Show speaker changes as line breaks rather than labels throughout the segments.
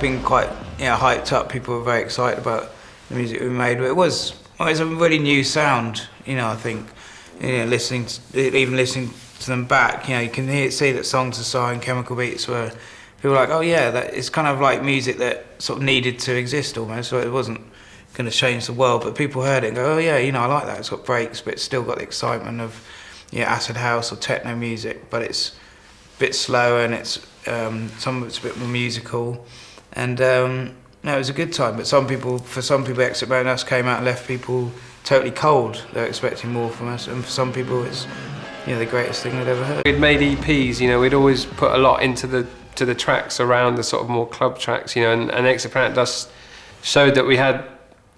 been quite hyped up. People were very excited about the music we made. But it was a really new sound. I think even listening to them back, you can see that Song to Sign, Chemical Beats were people were like, oh yeah, that it's kind of like music that sort of needed to exist almost. So it wasn't going to change the world, but people heard it and go, oh yeah, I like that. It's got breaks, but it's still got the excitement of acid house or techno music, but it's a bit slower and it's some of it's a bit more musical. And it was a good time. But for some people, Exit Round Us came out and left people totally cold. They're expecting more from us, and for some people, it's the greatest thing they'd ever heard.
We'd made EPs. We'd always put a lot into the tracks around the sort of more club tracks. And Exit Round Us showed that we had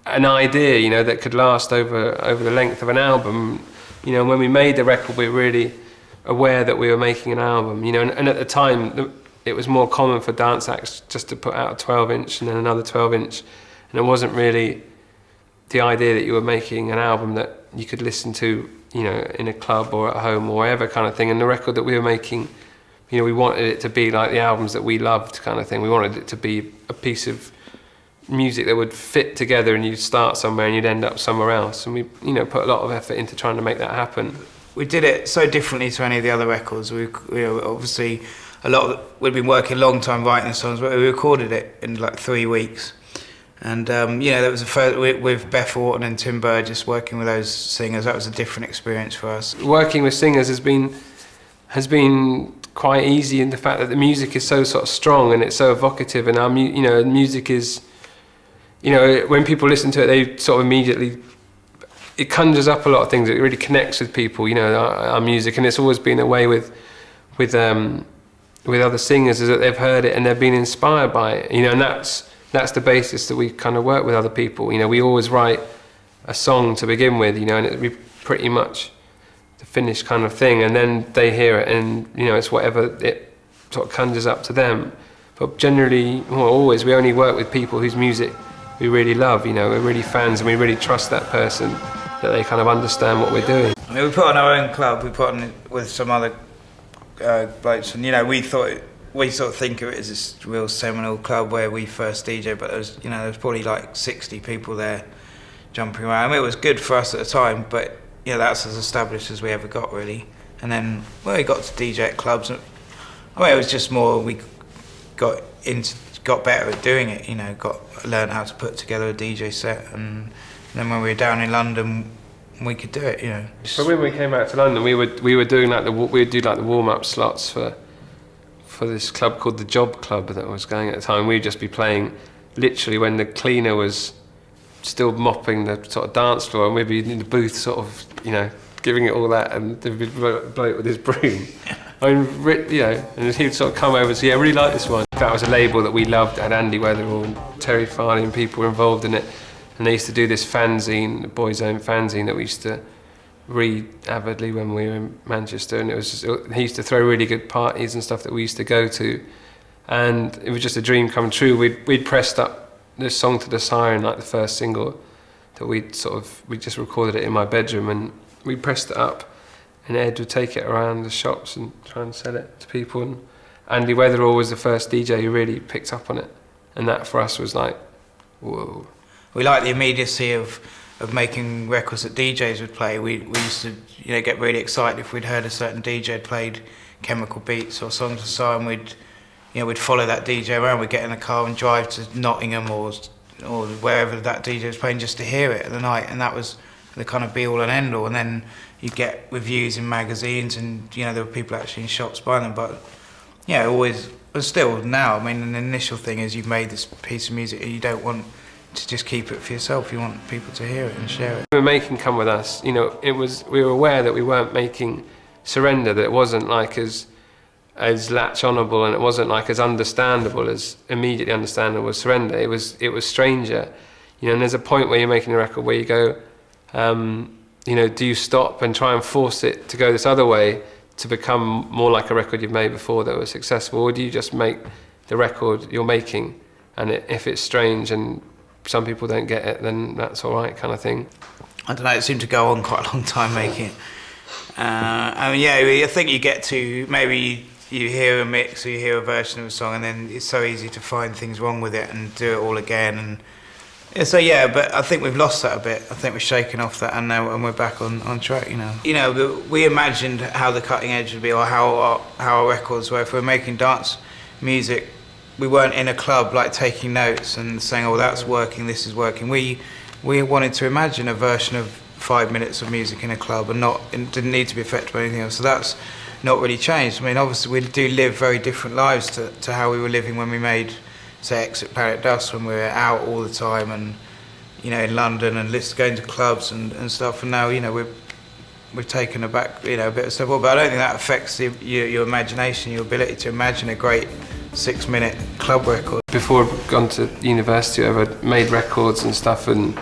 an idea, that could last over the length of an album. When we made the record, we were really aware that we were making an album. And at the time, it was more common for dance acts just to put out a 12-inch and then another 12-inch, and it wasn't really the idea that you were making an album that you could listen to, in a club or at home or wherever kind of thing. And the record that we were making, we wanted it to be like the albums that we loved kind of thing. We wanted it to be a piece of music that would fit together, and you'd start somewhere and you'd end up somewhere else. And we, put a lot of effort into trying to make that happen.
We did it so differently to any of the other records. We obviously we'd been working a long time writing the songs, but we recorded it in like 3 weeks. And that was the first with Beth Orton and Tim Burgess, working with those singers. That was a different experience for us. Working with singers has been quite easy in the fact that the music is so sort of strong and it's so evocative, and our music is. When people listen to it, they sort of immediately, it conjures up a lot of things. It really connects with people, our music, and it's always been a way with other singers, is that they've heard it and they've been inspired by it, and that's the basis that we kind of work with other people. We always write a song to begin with, and it'd be pretty much the finished kind of thing, and then they hear it, and it's whatever it sort of conjures up to them. But generally, always, we only work with people whose music we really love, we're really fans, and we really trust that person, that they kind of understand what we're doing. I mean, we put on our own club, we put on with some other blokes, and we sort of think of it as this real seminal club where we first DJ, but there was probably like 60 people there jumping around. I mean, it was good for us at the time, but that's as established as we ever got, really. And then we got to DJ at clubs. It was just more we got better at doing it, learned how to put together a DJ set, and then when we were down in London, we could do it,
So when we came out to London, we were doing we'd do the warm-up slots for this club called the Job Club that was going at the time. We'd just be playing literally when the cleaner was still mopping the sort of dance floor, and we'd be in the booth sort of, giving it all that, and there'd be a bloke with his broom. And he'd sort of come over and say, I really like this one. That was a label that we loved, and Andy Weatherall and Terry Farley and people were involved in it. And they used to do this fanzine, the Boys Own fanzine, that we used to read avidly when we were in Manchester. And he used to throw really good parties and stuff that we used to go to. And it was just a dream come true. We'd pressed up this Song to the Siren, like the first single, that we just recorded it in my bedroom, and we pressed it up. And Ed would take it around the shops and try and sell it to people. And Andy Weatherall was the first DJ who really picked up on it. And that for us was like, whoa.
We like the immediacy of making records that DJs would play. We used to get really excited if we'd heard a certain DJ had played Chemical Beats or Song to Sign. We'd follow that DJ around. We'd get in a car and drive to Nottingham or wherever that DJ was playing just to hear it at the night. And that was the kind of be all and end all. And then you get reviews in magazines, and there were people actually in shops buying them. But always, but still now, I mean, the initial thing is you've made this piece of music and you don't want to just keep it for yourself. You want people to hear it and share it.
We were making Come With Us, we were aware that we weren't making Surrender, that it wasn't like as latch onable, and it wasn't like as understandable, as immediately understandable as Surrender. It was Stranger, and there's a point where you're making a record where you go, do you stop and try and force it to go this other way to become more like a record you've made before that was successful, or do you just make the record you're making, and if it's strange and some people don't get it, then that's all right, kind of thing.
I don't know, it seemed to go on quite a long time making it. I think you get to maybe
you hear a mix or you hear a version of a song, and then it's so easy to find things wrong with it and do it all again. And so yeah, but I think we've lost that a bit. I think we're shaking off that, and now we're back on track. We imagined how the cutting edge would be, or how our records were. If we're making dance music, we weren't in a club like taking notes and saying, "Oh, that's working. This is working." We wanted to imagine a version of 5 minutes of music in a club, and it didn't need to be affected by anything else. So that's not really changed. I mean, obviously we do live very different lives to how we were living when we made, say, Exit Planet Dust, when we were out all the time and, in London and going to clubs and stuff. And now, we've taken a bit of stuff. But I don't think that affects your imagination, your ability to imagine a great 6-minute club record.
Before I'd gone to university, I'd made records and stuff, and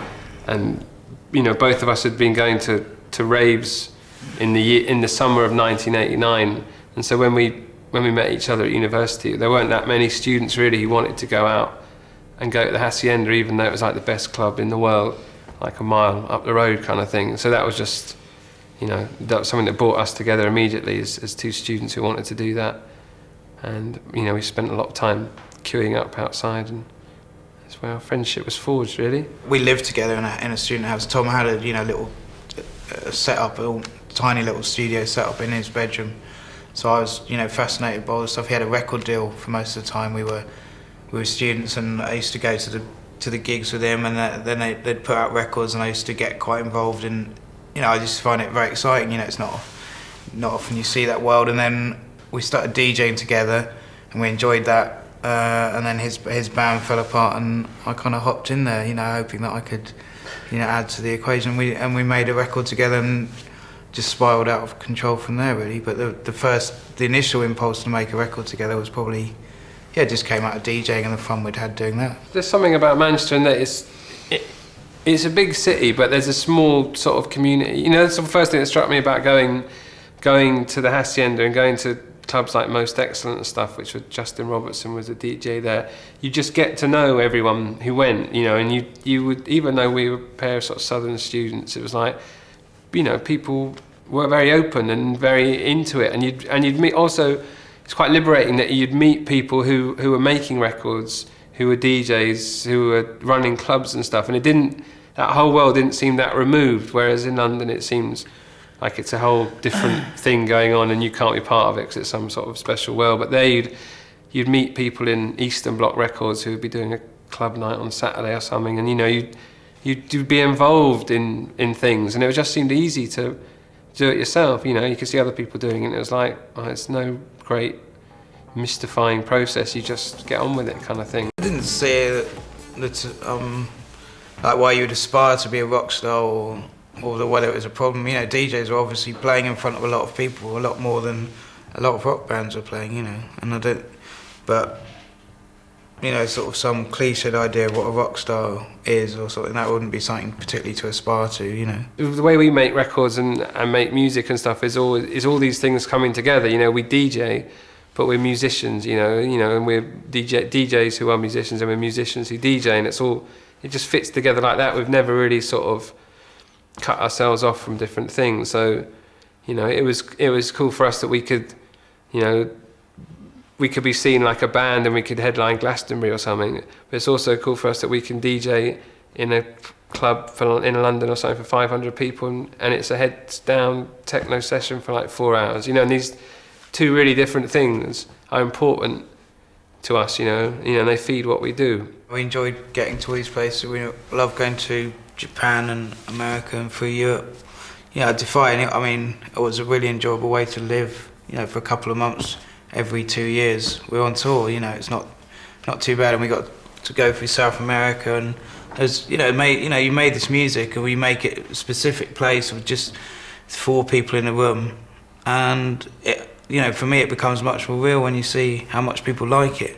both of us had been going to raves in the summer of 1989, and so when we met each other at university, there weren't that many students really who wanted to go out and go to the Hacienda, even though it was like the best club in the world, like a mile up the road kind of thing. So that was just, that was something that brought us together immediately as two students who wanted to do that. And we spent a lot of time queuing up outside, and that's where our friendship was forged, really.
We lived together in a student house. Tom had a little setup, a tiny little studio set up in his bedroom. So I was fascinated by all the stuff. He had a record deal for most of the time. We were students, and I used to go to the gigs with him, and then they'd put out records, and I used to get quite involved in. I just find it very exciting. It's not often you see that world. And then we started DJing together, and we enjoyed that. And then his band fell apart, and I kind of hopped in there, hoping that I could, add to the equation. We made a record together, and just spiraled out of control from there, really. But the initial impulse to make a record together was probably, it just came out of DJing and the fun we'd had doing that.
There's something about Manchester in that it's a big city, but there's a small sort of community. That's the first thing that struck me about going to the Hacienda and going to clubs like Most Excellent and stuff, which was Justin Robertson was a DJ there. You just get to know everyone who went, and you would, even though we were a pair of sort of southern students, it was like, people were very open and very into it, and you'd meet. Also, it's quite liberating that you'd meet people who were making records, who were DJs, who were running clubs and stuff, and that whole world didn't seem that removed. Whereas in London, it seems like it's a whole different thing going on, and you can't be part of it because it's some sort of special world. But there, you'd meet people in Eastern Bloc Records who would be doing a club night on Saturday or something, and you'd be involved in things, and it just seemed easy to do it yourself. You could see other people doing it, and it was like, it's no great mystifying process. You just get on with it, kind of thing.
I didn't see that like why you would aspire to be a rock star, or whether it was a problem. DJs are obviously playing in front of a lot of people, a lot more than a lot of rock bands are playing. And I don't, but. Sort of some cliched idea of what a rock star is or something, that wouldn't be something particularly to aspire to,
The way we make records and make music and stuff is all these things coming together. We DJ, but we're musicians, and we're DJs who are musicians, and we're musicians who DJ, and it just fits together like that. We've never really sort of cut ourselves off from different things. So, it was cool for us that we could, we could be seen like a band and we could headline Glastonbury or something. But it's also cool for us that we can DJ in a club in London or something for 500 people, and it's a heads down techno session for like 4 hours. And these two really different things are important to us. And they feed what we do.
We enjoyed getting to all these places. We love going to Japan and America and through Europe. Defying it. I mean, it was a really enjoyable way to live. For a couple of months. Every 2 years we're on tour. It's not too bad, and we got to go through South America, and as you made this music, and we make it a specific place with just 4 people in a room, and for me it becomes much more real when you see how much people like it.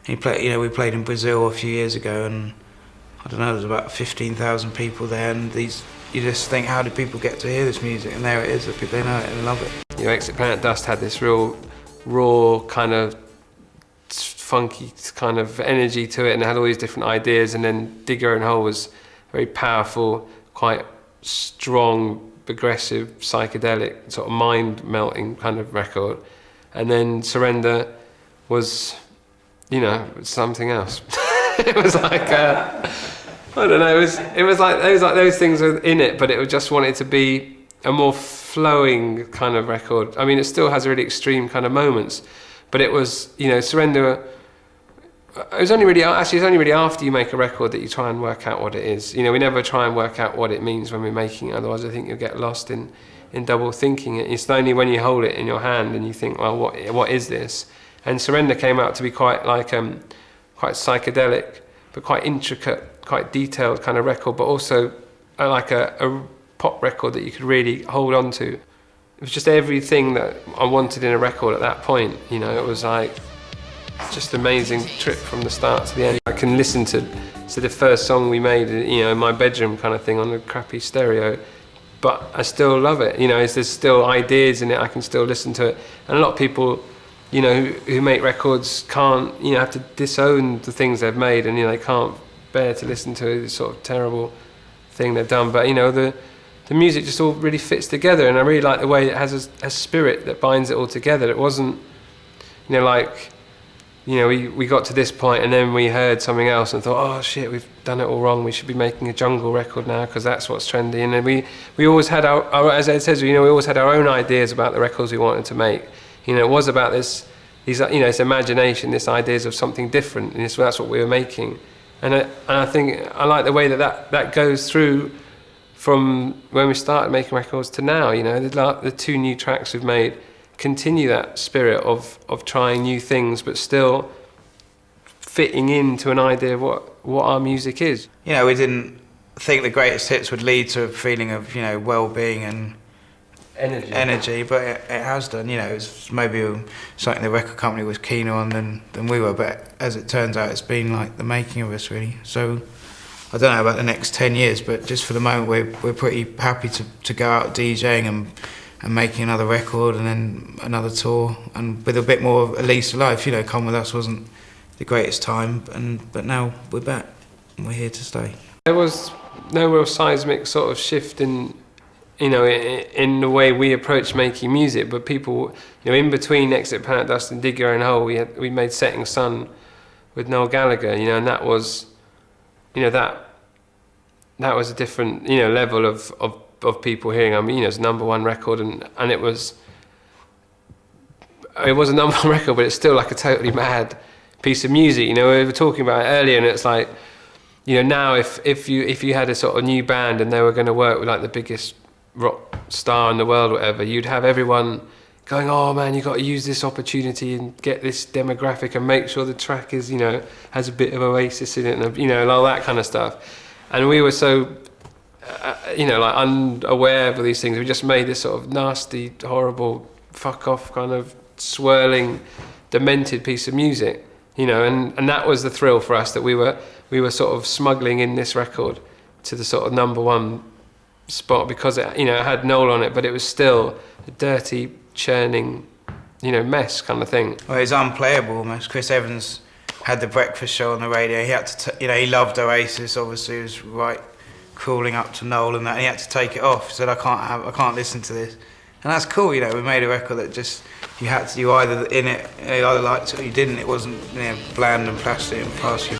And we played in Brazil a few years ago, and I don't know, there was about 15,000 people there, and you just think, how did people get to hear this music? And there it is, they know it and love it.
Exit Planet Dust had this real raw kind of funky kind of energy to it, and it had all these different ideas. And then Digger and Hole was very powerful, quite strong, aggressive, psychedelic, sort of mind melting kind of record. and then Surrender was, you know, something else. It was like I don't know. It was like those things were in it, but it just wanted to be a more flowing kind of record. I mean, it still has really extreme kind of moments, but it was, you know, Surrender. It was only really after you make a record that you try and work out what it is. You know, we never try and work out what it means when we're making it. Otherwise, I think you'll get lost in double thinking it. It's only when you hold it in your hand and you think, well, what is this? And Surrender came out to be quite like quite psychedelic, but quite intricate, quite detailed kind of record, but also like a pop record that you could really hold on to. It was just everything that I wanted in a record at that point. You know, it was like just amazing trip from the start to the end. I can listen to the first song we made, you know, in my bedroom kind of thing on a crappy stereo, but I still love it. You know, there's still ideas in it. I can still listen to it. And a lot of people, you know, who make records can't, you know, have to disown the things they've made, and, you know, they can't bear to listen to this sort of terrible thing they've done. But, you know, the music just all really fits together, and I really like the way it has a spirit that binds it all together. It wasn't, you know, like, you know, we got to this point and then we heard something else and thought, oh shit, we've done it all wrong, we should be making a jungle record now because that's what's trendy. And then we always had our, as Ed says, you know, we always had our own ideas about the records we wanted to make. You know, it was about these, you know, this imagination, this ideas of something different, and that's what we were making. And I think I like the way that goes through from when we started making records to now. You know, the 2 new tracks we've made continue that spirit of trying new things, but still fitting into an idea of what our music is.
You know, we didn't think the greatest hits would lead to a feeling of, you know, well-being and energy, but it has done. You know, it's maybe something the record company was keener on than we were, but as it turns out, it's been like the making of us, really. So I don't know about the next 10 years, but just for the moment, we're pretty happy to go out DJing and making another record and then another tour, and with a bit more of a lease of life. You know, Come With Us wasn't the greatest time, but now we're back and we're here to stay.
There was no real seismic sort of shift in, you know, in the way we approach making music, but people, you know, in between Exit Planet Dust and Dig Your Own Hole, we made Setting Sun with Noel Gallagher, you know, and that was, you know, that was a different, you know, level of people hearing. I mean, you know, it's #1 record, and it was a #1 record, but it's still like a totally mad piece of music. You know, we were talking about it earlier, and it's like, you know, now if you had a sort of new band and they were going to work with like the biggest rock star in the world or whatever, you'd have everyone going, oh man, you've got to use this opportunity and get this demographic and make sure the track is, you know, has a bit of Oasis in it, and, you know, all that kind of stuff. And we were so you know, like unaware of these things. We just made this sort of nasty, horrible, fuck off kind of swirling, demented piece of music, you know, and that was the thrill for us, that we were sort of smuggling in this record to the sort of #1 spot, because it, you know, it had Noel on it, but it was still a dirty, churning, you know, mess kind of thing.
Well, it's unplayable almost. Chris Evans had the breakfast show on the radio. He had to, you know, he loved Oasis. Obviously, he was right crawling up to Noel and that. And he had to take it off. He said, I can't listen to this. And that's cool, you know. We made a record that just you either in it, you either liked it or you didn't. It wasn't, you know, bland and plastic and past you.